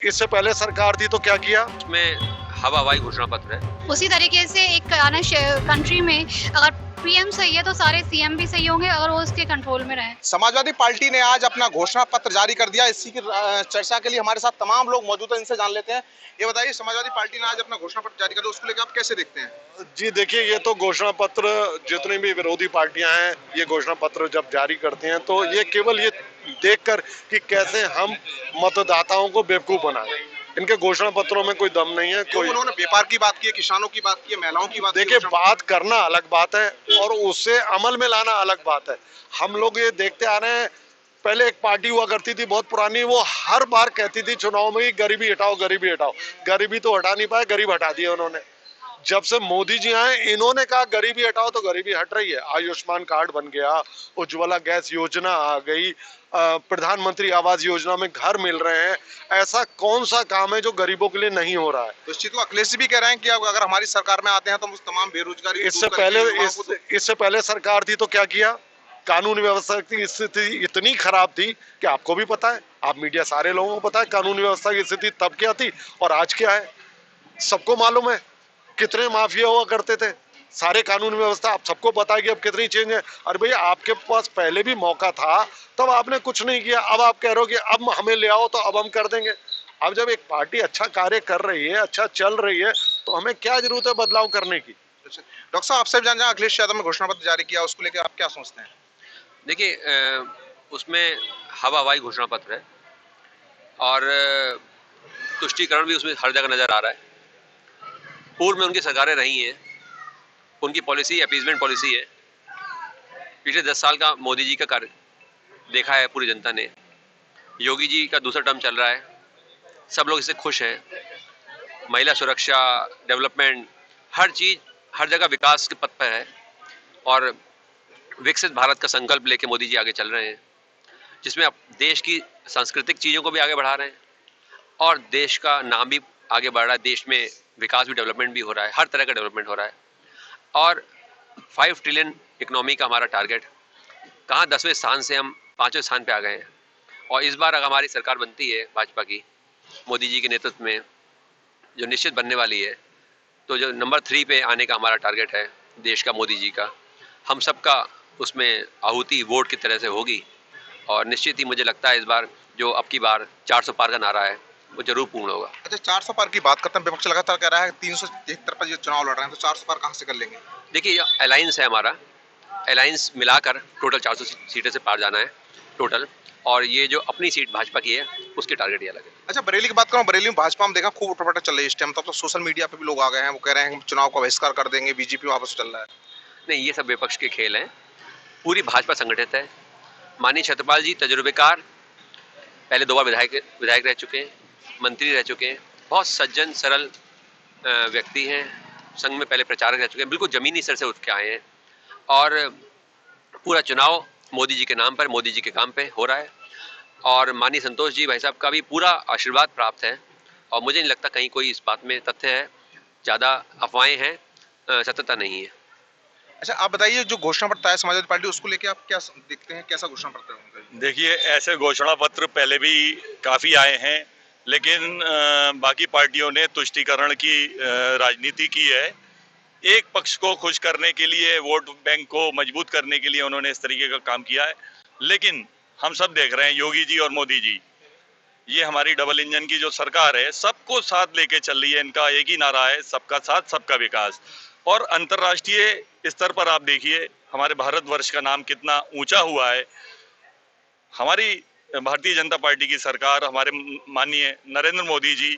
इससे पहले सरकार थी तो क्या किया? उसमें हवाई घोषणा पत्र है। उसी तरीके से एक कंट्री में अगर पीएम सही है तो सारे सीएम भी सही होंगे अगर वो उसके कंट्रोल में रहे। समाजवादी पार्टी ने आज अपना घोषणा पत्र जारी कर दिया। इसी की चर्चा के लिए हमारे साथ तमाम लोग मौजूद हैं, इनसे जान लेते हैं। ये बताइए, समाजवादी पार्टी ने आज अपना घोषणा पत्र जारी कर दिया, उसको लेकर आप कैसे देखते हैं? जी देखिए, ये तो घोषणा पत्र जितनी भी विरोधी पार्टियां हैं, ये घोषणा पत्र जब जारी करते हैं तो ये केवल ये देखकर कि कैसे हम मतदाताओं को बेवकूफ बनाएं। इनके घोषणा पत्रों में कोई दम नहीं है। कोई उन्होंने व्यापार की बात की है, किसानों की बात की है, महिलाओं की बात की है। देखिए, बात करना अलग बात है और उसे अमल में लाना अलग बात है। हम लोग ये देखते आ रहे हैं, पहले एक पार्टी हुआ करती थी बहुत पुरानी, वो हर बार कहती थी चुनाव में ही गरीबी हटाओ, गरीबी हटाओ। गरीबी तो हटा नहीं पाए, गरीब हटा दिए उन्होंने। जब से मोदी जी आए, इन्होंने कहा गरीबी हटाओ तो गरीबी हट रही है। आयुष्मान कार्ड बन गया, उज्ज्वला गैस योजना आ गई, प्रधानमंत्री आवास योजना में घर मिल रहे हैं। ऐसा कौन सा काम है जो गरीबों के लिए नहीं हो रहा है? तो इस चीज को अखिलेश जी भी कह रहे हैं कि अगर हमारी सरकार में आते हैं तो हम उस तमाम बेरोजगारी इससे पहले सरकार थी तो क्या किया? कानून व्यवस्था की स्थिति इतनी खराब थी कि आपको भी पता है, आप मीडिया सारे लोगों को पता है कानून व्यवस्था की स्थिति तब क्या थी और आज क्या है। सबको मालूम है कितने माफिया हुआ करते थे। सारे कानून व्यवस्था आप सबको पता है कि अब कितनी चेंज है। अरे भैया, आपके पास पहले भी मौका था, तब आपने कुछ नहीं किया। अब आप कह रहे हो कि अब हमें ले आओ तो अब हम कर देंगे। अब जब एक पार्टी अच्छा कार्य कर रही है, अच्छा चल रही है, तो हमें क्या जरूरत है बदलाव करने की? डॉक्टर साहब, आपसे जान जाए, अखिलेश यादव ने घोषणा पत्र जारी किया, उसको लेकर आप क्या सोचते हैं? देखिए, उसमें हवाई घोषणा पत्र है और तुष्टीकरण भी उसमें हर जगह नजर आ रहा है। पूर्व में उनकी सरकारें रही हैं, उनकी पॉलिसी अपीजमेंट पॉलिसी है। पिछले 10 साल का मोदी जी का कार्य देखा है पूरी जनता ने। योगी जी का दूसरा टर्म चल रहा है, सब लोग इससे खुश हैं। महिला सुरक्षा, डेवलपमेंट, हर चीज़ हर जगह विकास के पथ पर है और विकसित भारत का संकल्प लेके मोदी जी आगे चल रहे हैं, जिसमें अब देश की सांस्कृतिक चीज़ों को भी आगे बढ़ा रहे हैं और देश का नाम भी आगे बढ़ रहा है। देश में विकास भी, डेवलपमेंट भी हो रहा है, हर तरह का डेवलपमेंट हो रहा है। और 5 ट्रिलियन इकोनॉमी का हमारा टारगेट, कहाँ 10वें स्थान से हम 5वें स्थान पे आ गए हैं। और इस बार अगर हमारी सरकार बनती है भाजपा की, मोदी जी के नेतृत्व में, जो निश्चित बनने वाली है, तो जो नंबर 3 पे आने का हमारा टारगेट है देश का, मोदी जी का, हम सबका उसमें आहुति वोट की तरह से होगी। और निश्चित ही मुझे लगता है इस बार जो अब की बार 400 पार का नारा है वो जरूर पूर्ण होगा। अच्छा, 400 पार की बात करते हैं। विपक्ष लगातार कह रहा है 373 पर ये चुनाव लड़ रहे हैं, तो 400 पार कहां से कर लेंगे? देखिए, ये अलायंस है हमारा, अलायंस मिलाकर टोटल 400 सीटें से पार जाना है टोटल। और ये जो अपनी सीट भाजपा की है उसकी टारगेट ये अलग है। अच्छा, बरेली की बात करूं, बरेली में भाजपा में देखा खूब उठापटक चल रही है इस टाइम। तब तो सोशल मीडिया पे भी लोग आ गए हैं, वो कह रहे हैं हम चुनाव का बहिष्कार कर देंगे, बीजेपी वापस चल रहा है। नहीं, ये सब विपक्ष के खेल हैं। पूरी भाजपा संगठित है। माननीय छत्रपाल जी तजुर्बेकार, पहले 2 बार विधायक रह चुके हैं, मंत्री रह चुके हैं, बहुत सज्जन सरल व्यक्ति हैं। संघ में पहले प्रचारक रह चुके हैं, बिल्कुल जमीनी स्तर से उठ के आए हैं। और पूरा चुनाव मोदी जी के नाम पर, मोदी जी के काम पे हो रहा है। और माननीय संतोष जी भाई साहब का भी पूरा आशीर्वाद प्राप्त है। और मुझे नहीं लगता कहीं कोई इस बात में तथ्य है, ज़्यादा अफवाहें हैं, सत्यता नहीं है। अच्छा, आप बताइए, जो घोषणा पत्र है समाजवादी पार्टी, उसको लेके आप क्या देखते हैं? कैसा घोषणा पत्र है उनका? देखिए, ऐसे घोषणा पत्र पहले भी काफ़ी आए हैं, लेकिन बाकी पार्टियों ने तुष्टीकरण की राजनीति की है। एक पक्ष को खुश करने के लिए, वोट बैंक को मजबूत करने के लिए उन्होंने इस तरीके का काम किया है। लेकिन हम सब देख रहे हैं, योगी जी और मोदी जी, ये हमारी डबल इंजन की जो सरकार है, सबको साथ लेके चल रही है। इनका एक ही नारा है, सबका साथ सबका विकास। और अंतर्राष्ट्रीय स्तर पर आप देखिए हमारे भारतवर्ष का नाम कितना ऊंचा हुआ है। हमारी भारतीय जनता पार्टी की सरकार, हमारे माननीय नरेंद्र मोदी जी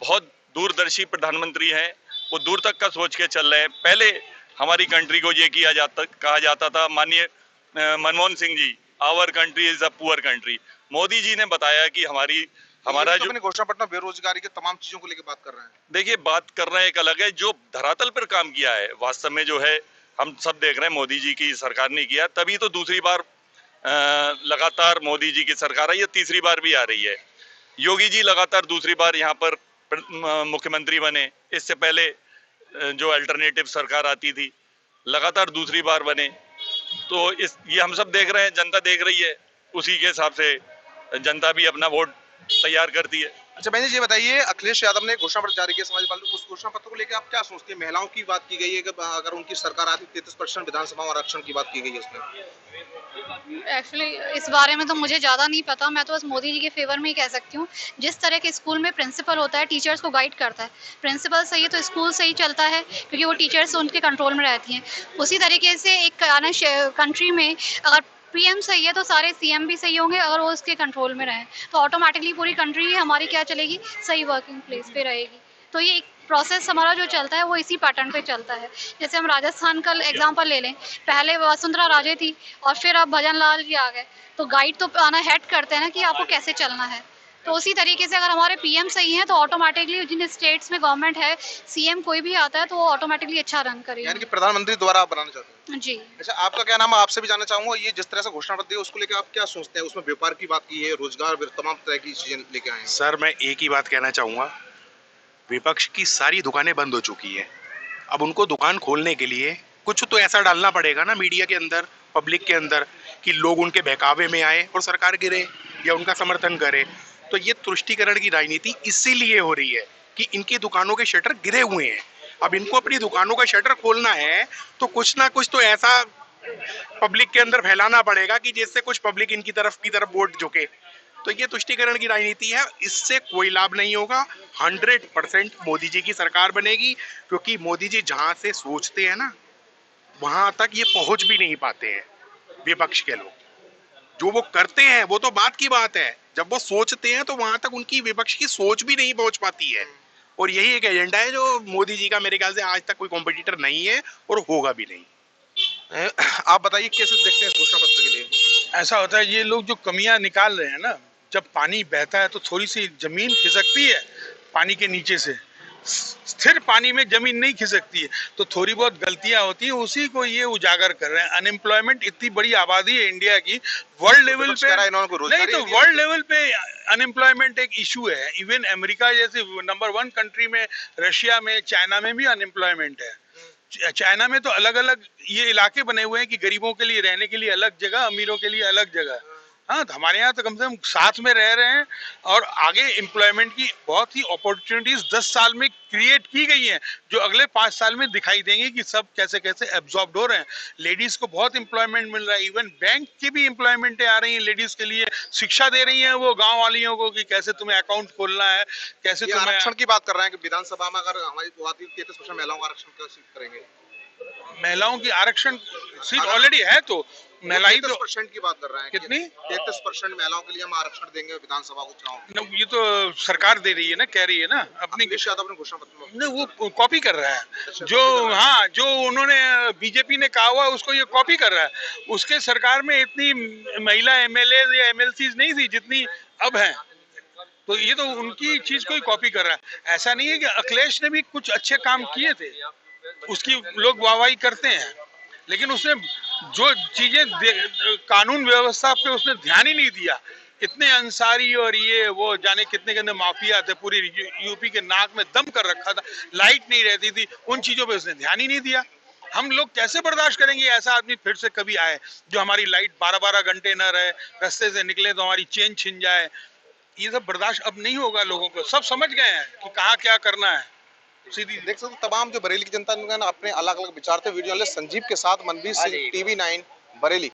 बहुत दूरदर्शी प्रधानमंत्री हैं। वो दूर तक का सोच के चल रहे हैं। पहले हमारी कंट्री को ये कहा जाता था, माननीय Manmohan Singh ji, our country is a poor country. Modi ji ने बताया कि हमारा जो घोषणा पत्र बेरोजगारी के तमाम चीजों को लेकर बात कर रहे हैं। देखिए, बात करना एक अलग है, जो धरातल पर काम किया है वास्तव में जो है हम सब देख रहे हैं, मोदी जी की सरकार ने किया। तभी तो दूसरी बार लगातार मोदी जी की सरकार है, ये तीसरी बार भी आ रही है। योगी जी लगातार दूसरी बार यहाँ पर मुख्यमंत्री बने। इससे पहले जो अल्टरनेटिव सरकार आती थी, लगातार दूसरी बार बने। तो ये हम सब देख रहे हैं, जनता देख रही है, उसी के हिसाब से जनता भी अपना वोट तैयार करती है। अच्छा बहन जी, ये बताइए, अखिलेश यादव ने घोषणा पत्र जारी किया समाजवादी पार्टी, उस घोषणा पत्र को लेकर आप क्या सोचते हैं? महिलाओं की बात की गई है कि अगर उनकी सरकार आती 33% विधानसभा में आरक्षण की बात की गई है उसमें। एक्चुअली इस बारे में तो मुझे ज़्यादा नहीं पता, मैं तो बस मोदी जी के फेवर में ही कह सकती हूँ। जिस तरह के स्कूल में प्रिंसिपल होता है, टीचर्स को गाइड करता है, प्रिंसिपल सही है तो स्कूल सही चलता है, क्योंकि वो टीचर्स उनके कंट्रोल में रहती हैं। उसी तरीके से एक कंट्री में अगर पीएम सही है तो सारे सीएम भी सही होंगे, अगर वो उसके कंट्रोल में रहें तो ऑटोमेटिकली पूरी कंट्री हमारी क्या चलेगी, सही वर्किंग प्लेस पे रहेगी। तो ये एक प्रोसेस हमारा जो चलता है वो इसी पैटर्न पे चलता है। जैसे हम राजस्थान का एग्जांपल ले लें, पहले वसुंधरा राजे थी और फिर अब भजन लाल जी आ गए, तो गाइड तो आना हेड करते हैं ना कि आपको कैसे चलना है। तो उसी तरीके से अगर हमारे पीएम सही हैं तो ऑटोमेटिकली जिन स्टेट्स में गवर्नमेंट है, सीएम कोई भी आता है तो वो ऑटोमेटिकली अच्छा रन यानी करेगा। कि प्रधानमंत्री दोबारा आप बनाना चाहते हैं? जी। अच्छा, आपका क्या नाम है? आपसे भी जानना चाहूंगा, ये जिस तरह से घोषणा पत्र दिया उसको लेकर आप क्या सोचते हैं? उसमें व्यापार की बात की है, रोजगार, तमाम तरह की चीजें लेके आए हैं। सर मैं एक ही बात कहना चाहूँगा, विपक्ष की सारी दुकानें बंद हो चुकी है। अब उनको दुकान खोलने के लिए कुछ तो ऐसा डालना पड़ेगा ना मीडिया के अंदर, पब्लिक के अंदर, कि लोग उनके बहकावे में आए और सरकार गिरे या उनका समर्थन करे। तो ये तुष्टीकरण की राजनीति इसीलिए हो रही है कि इनकी दुकानों के शटर गिरे हुए हैं। अब इनको अपनी दुकानों का शटर खोलना है तो कुछ ना कुछ तो ऐसा पब्लिक के अंदर फैलाना पड़ेगा कि जिससे कुछ पब्लिक इनकी तरफ वोट झुके। तो ये तुष्टीकरण की राजनीति है, इससे कोई लाभ नहीं होगा। 100% मोदी जी की सरकार बनेगी, क्योंकि मोदी जी जहां से सोचते हैं ना वहां तक ये पहुंच भी नहीं पाते हैं विपक्ष के लोग। जो वो करते हैं वो तो बात की बात है, जब वो सोचते हैं तो वहां तक उनकी विपक्ष की सोच भी नहीं पहुंच पाती है। और यही एक एजेंडा है जो मोदी जी का मेरे ख्याल से आज तक कोई कॉम्पिटिटर नहीं है और होगा भी नहीं। आप बताइए कैसे देखते हैं इस घोषणा पत्र के लिए? ऐसा होता है, ये लोग जो कमियां निकाल रहे हैं ना, जब पानी बहता है तो थोड़ी सी जमीन खिसकती है पानी के नीचे से, स्थिर पानी में जमीन नहीं खिसकती है, तो थोड़ी बहुत गलतियां होती हैं, उसी को ये उजागर कर रहे हैं। अनएम्प्लॉयमेंट, इतनी बड़ी आबादी है इंडिया की, वर्ल्ड लेवल पे नहीं तो वर्ल्ड लेवल पे अनएम्प्लॉयमेंट एक इशू है। इवन अमेरिका जैसे नंबर 1 कंट्री में, रशिया में, चाइना में भी अनएम्प्लॉयमेंट है। चाइना में तो अलग अलग ये इलाके बने हुए हैं कि गरीबों के लिए रहने के लिए अलग जगह, अमीरों के लिए अलग जगह। हाँ, तो हमारे यहाँ तो कम से कम साथ में रह रहे हैं और आगे एम्प्लॉयमेंट की बहुत ही अपॉर्चुनिटीज 10 साल में क्रिएट की गई हैं, जो अगले 5 साल में दिखाई देंगे कि सब कैसे कैसे एब्जॉर्ब हो रहे हैं। लेडीज को बहुत एम्प्लॉयमेंट मिल रहा है, इवन बैंक की भी एम्प्लॉयमेंटें आ रही हैं लेडीज के लिए, शिक्षा दे रही हैं वो गाँव वालियों को कि कैसे तुम्हें अकाउंट खोलना है, कैसे तुम्हें। आरक्षण की बात कर रहे हैं कि विधानसभा में अगर हमारी बात 33% महिलाओं का आरक्षण कैसे करेंगे? महिलाओं की आरक्षण सीट ऑलरेडी है, तो महिलाई तो 33% की बात कर रहे हैं। कितनी? 33% महिलाओं के लिए हम आरक्षण देंगे विधानसभा को चुनाव। ये तो सरकार दे रही है ना, कह रही है ना अपनी। अखिलेश यादव ने घोषणा पत्र में नहीं, वो कॉपी कर रहा है। अच्छा, जो हाँ, जो उन्होंने बीजेपी ने कहा हुआ उसको ये कॉपी कर रहा है। उसके सरकार में इतनी महिला एमएलए या एमएलसी नहीं थी जितनी अब है, तो ये तो उनकी चीज को ही कॉपी कर रहा है। ऐसा नहीं है कि अखिलेश ने भी कुछ अच्छे काम किए थे, उसकी लोग वाहवाही करते हैं, लेकिन उसने जो चीजें कानून व्यवस्था पे उसने ध्यान ही नहीं दिया। इतने अंसारी और ये वो जाने कितने कितने माफिया थे, पूरी यूपी के नाक में दम कर रखा था, लाइट नहीं रहती थी, उन चीजों पे उसने ध्यान ही नहीं दिया। हम लोग कैसे बर्दाश्त करेंगे ऐसा आदमी फिर से कभी आए जो हमारी लाइट 12-12 घंटे न रहे, रास्ते से निकले तो हमारी चेन छिन जाए। ये सब बर्दाश्त अब नहीं होगा लोगों को, सब समझ गए हैं कि कहाँ क्या करना है। सीधी देख सकते हो तमाम जो बरेली की जनता ने अपने अलग अलग विचार थे। वीडियो जर्नलिस्ट संजीव के साथ मनवीर सिंह, TV9 बरेली।